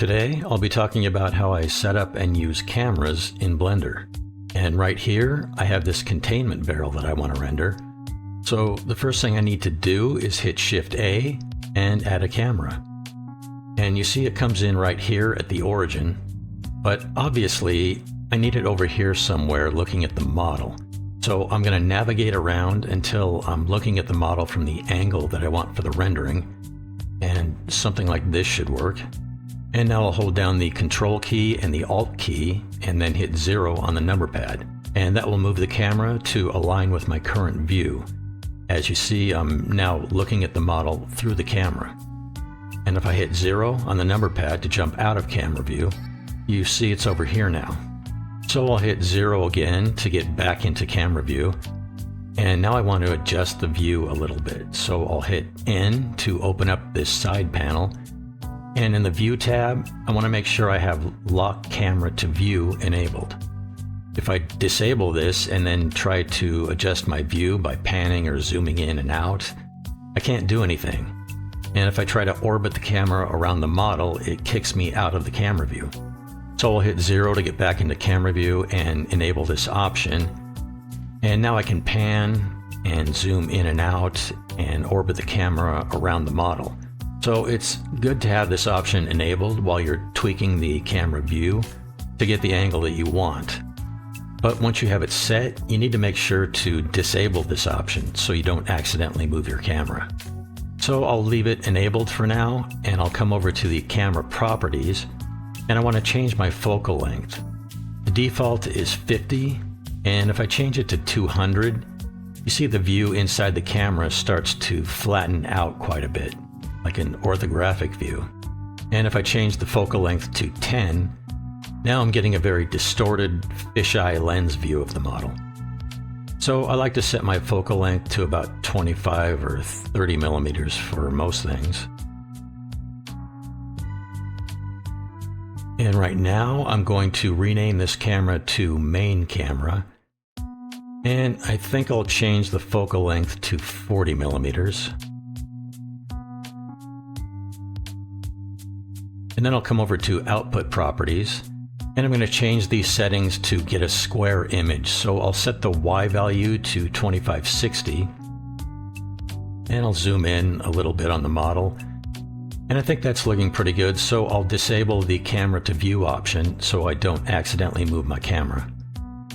Today, I'll be talking about how I set up and use cameras in Blender. And right here, I have this containment barrel that I want to render. So the first thing I need to do is hit Shift A and add a camera. And you see it comes in right here at the origin, but obviously I need it over here somewhere looking at the model. So I'm going to navigate around until I'm looking at the model from the angle that I want for the rendering, and something like this should work. And now I'll hold down the Control key and the Alt key and then hit 0 on the number pad. And that will move the camera to align with my current view. As you see, I'm now looking at the model through the camera. And if I hit 0 on the number pad to jump out of camera view, you see it's over here now. So I'll hit 0 again to get back into camera view. And now I want to adjust the view a little bit. So I'll hit N to open up this side panel. And in the View tab, I want to make sure I have Lock Camera to View enabled. If I disable this and then try to adjust my view by panning or zooming in and out, I can't do anything. And if I try to orbit the camera around the model, it kicks me out of the camera view. So I'll hit 0 to get back into camera view and enable this option. And now I can pan and zoom in and out and orbit the camera around the model. So it's good to have this option enabled while you're tweaking the camera view to get the angle that you want. But once you have it set, you need to make sure to disable this option so you don't accidentally move your camera. So I'll leave it enabled for now, and I'll come over to the camera properties, and I want to change my focal length. The default is 50, and if I change it to 200, you see the view inside the camera starts to flatten out quite a bit, like an orthographic view. And if I change the focal length to 10, now I'm getting a very distorted fisheye lens view of the model. So I like to set my focal length to about 25 or 30 millimeters for most things. And right now I'm going to rename this camera to Main Camera. And I think I'll change the focal length to 40 millimeters. And then I'll come over to Output Properties, and I'm going to change these settings to get a square image. So I'll set the Y value to 2560, and I'll zoom in a little bit on the model. And I think that's looking pretty good, so I'll disable the Camera to View option so I don't accidentally move my camera.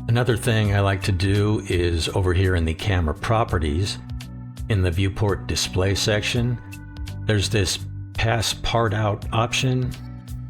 Another thing I like to do is over here in the Camera Properties, in the Viewport Display section, there's this Pass Part Out option.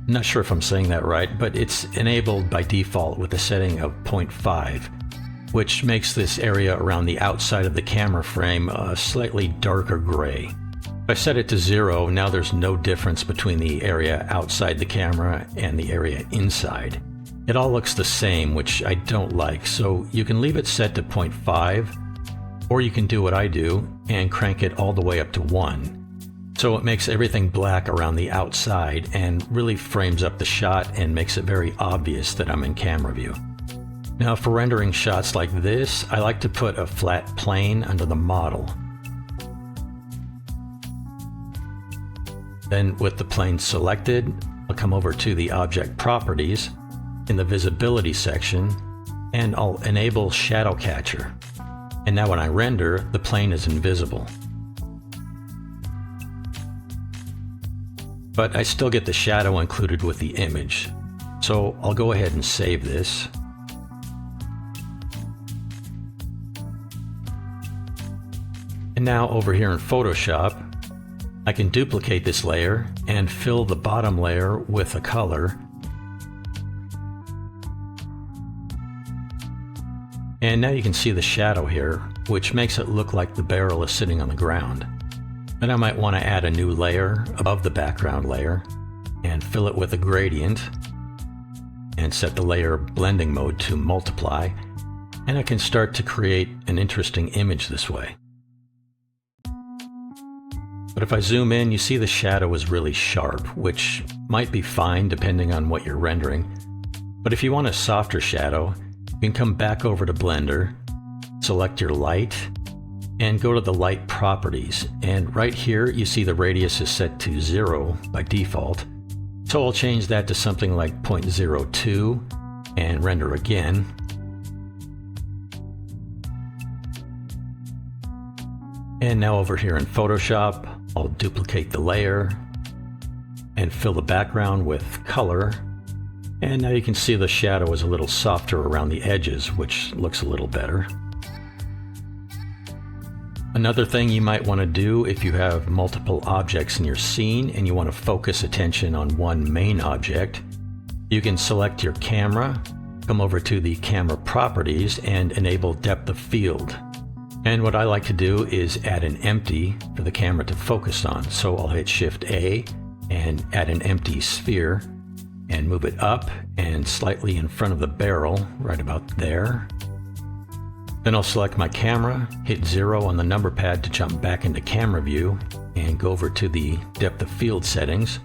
I'm not sure if I'm saying that right, but it's enabled by default with a setting of 0.5, which makes this area around the outside of the camera frame a slightly darker gray. If I set it to 0, now there's no difference between the area outside the camera and the area inside. It all looks the same, which I don't like, so you can leave it set to 0.5, or you can do what I do and crank it all the way up to 1. So it makes everything black around the outside and really frames up the shot and makes it very obvious that I'm in camera view. Now for rendering shots like this, I like to put a flat plane under the model. Then with the plane selected, I'll come over to the Object Properties in the Visibility section, and I'll enable Shadowcatcher. And now when I render, the plane is invisible. But I still get the shadow included with the image. So I'll go ahead and save this. And now over here in Photoshop, I can duplicate this layer and fill the bottom layer with a color. And now you can see the shadow here, which makes it look like the barrel is sitting on the ground. Then I might want to add a new layer above the background layer and fill it with a gradient and set the layer blending mode to multiply, and I can start to create an interesting image this way. But if I zoom in, you see the shadow is really sharp, which might be fine depending on what you're rendering. But if you want a softer shadow, you can come back over to Blender, select your light, and go to the light properties. And right here, you see the radius is set to 0 by default. So I'll change that to something like 0.02 and render again. And now over here in Photoshop, I'll duplicate the layer and fill the background with color. And now you can see the shadow is a little softer around the edges, which looks a little better. Another thing you might want to do if you have multiple objects in your scene and you want to focus attention on one main object, you can select your camera, come over to the camera properties and enable depth of field. And what I like to do is add an empty for the camera to focus on. So I'll hit Shift A and add an empty sphere and move it up and slightly in front of the barrel, right about there. Then I'll select my camera, hit 0 on the number pad to jump back into camera view and go over to the depth of field settings.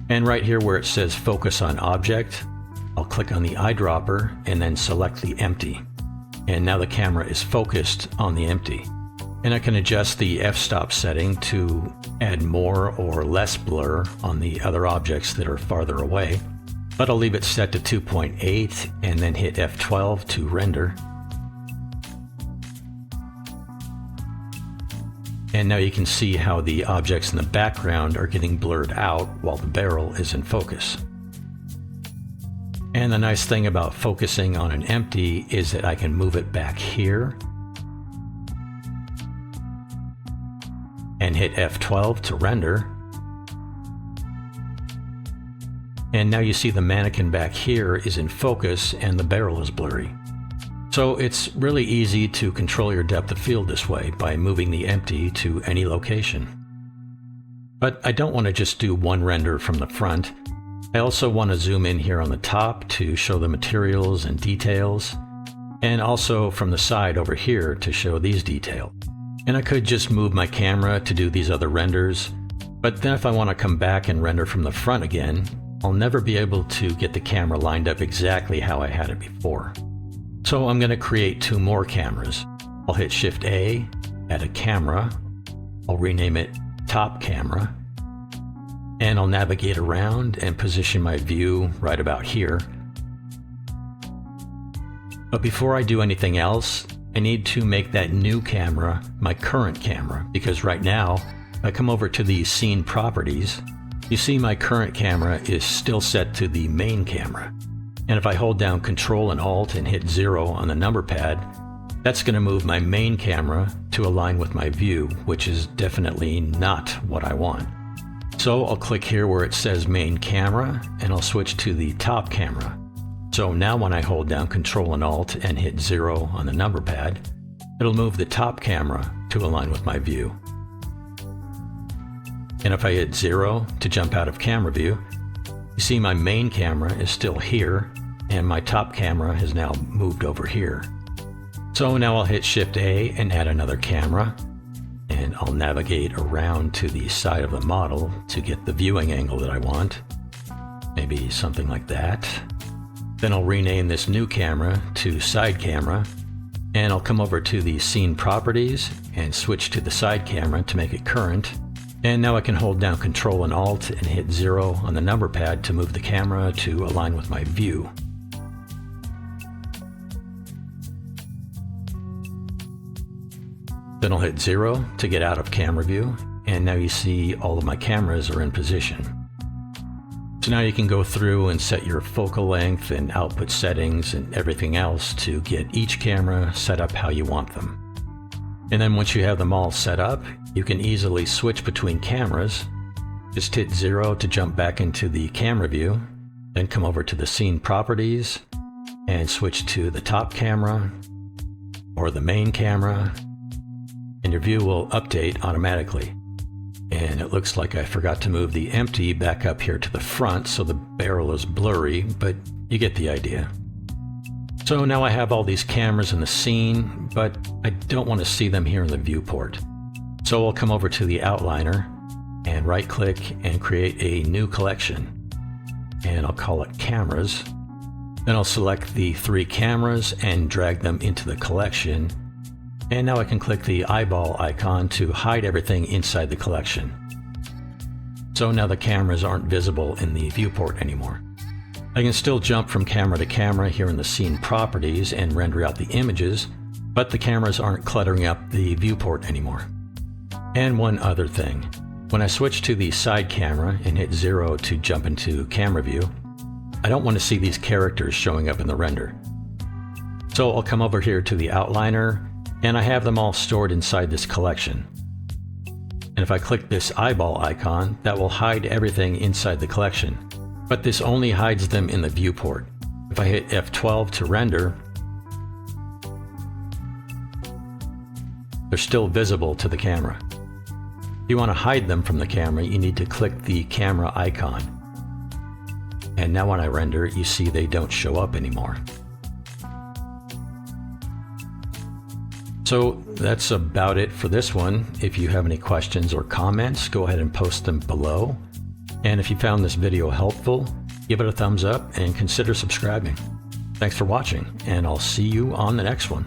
And right here where it says focus on object, I'll click on the eyedropper and then select the empty. And now the camera is focused on the empty. And I can adjust the f-stop setting to add more or less blur on the other objects that are farther away. But I'll leave it set to 2.8 and then hit F12 to render. And now you can see how the objects in the background are getting blurred out while the barrel is in focus. And the nice thing about focusing on an empty is that I can move it back here and hit F12 to render. And now you see the mannequin back here is in focus and the barrel is blurry. So it's really easy to control your depth of field this way by moving the empty to any location. But I don't want to just do one render from the front. I also want to zoom in here on the top to show the materials and details, and also from the side over here to show these details. And I could just move my camera to do these other renders, but then if I want to come back and render from the front again, I'll never be able to get the camera lined up exactly how I had it before. So I'm going to create two more cameras. I'll hit Shift A, add a camera, I'll rename it Top Camera, and I'll navigate around and position my view right about here. But before I do anything else, I need to make that new camera my current camera, because right now, if I come over to the scene properties, you see my current camera is still set to the main camera. And if I hold down Control and Alt and hit 0 on the number pad, that's going to move my main camera to align with my view, which is definitely not what I want. So I'll click here where it says main camera and I'll switch to the top camera. So now when I hold down Control and Alt and hit 0 on the number pad, it'll move the top camera to align with my view. And if I hit 0 to jump out of camera view, you see my main camera is still here and my top camera has now moved over here. So now I'll hit Shift A and add another camera, and I'll navigate around to the side of the model to get the viewing angle that I want. Maybe something like that. Then I'll rename this new camera to Side Camera, and I'll come over to the scene properties and switch to the side camera to make it current. And now I can hold down Control and Alt and hit 0 on the number pad to move the camera to align with my view. Then I'll hit 0 to get out of camera view, and now you see all of my cameras are in position. So now you can go through and set your focal length and output settings and everything else to get each camera set up how you want them. And then once you have them all set up, you can easily switch between cameras. Just hit 0 to jump back into the camera view, then come over to the scene properties and switch to the top camera or the main camera, and your view will update automatically. And it looks like I forgot to move the empty back up here to the front, so the barrel is blurry, but you get the idea. So now I have all these cameras in the scene, but I don't want to see them here in the viewport. So I'll come over to the outliner and right click and create a new collection. And I'll call it cameras. Then I'll select the 3 cameras and drag them into the collection. And now I can click the eyeball icon to hide everything inside the collection. So now the cameras aren't visible in the viewport anymore. I can still jump from camera to camera here in the scene properties and render out the images, but the cameras aren't cluttering up the viewport anymore. And one other thing, when I switch to the side camera and hit 0 to jump into camera view, I don't want to see these characters showing up in the render. So I'll come over here to the outliner, and I have them all stored inside this collection. And if I click this eyeball icon, that will hide everything inside the collection. But this only hides them in the viewport. If I hit F12 to render, they're still visible to the camera. If you want to hide them from the camera, you need to click the camera icon. And now when I render, you see they don't show up anymore. So that's about it for this one. If you have any questions or comments, go ahead and post them below. And if you found this video helpful, give it a thumbs up and consider subscribing. Thanks for watching, and I'll see you on the next one.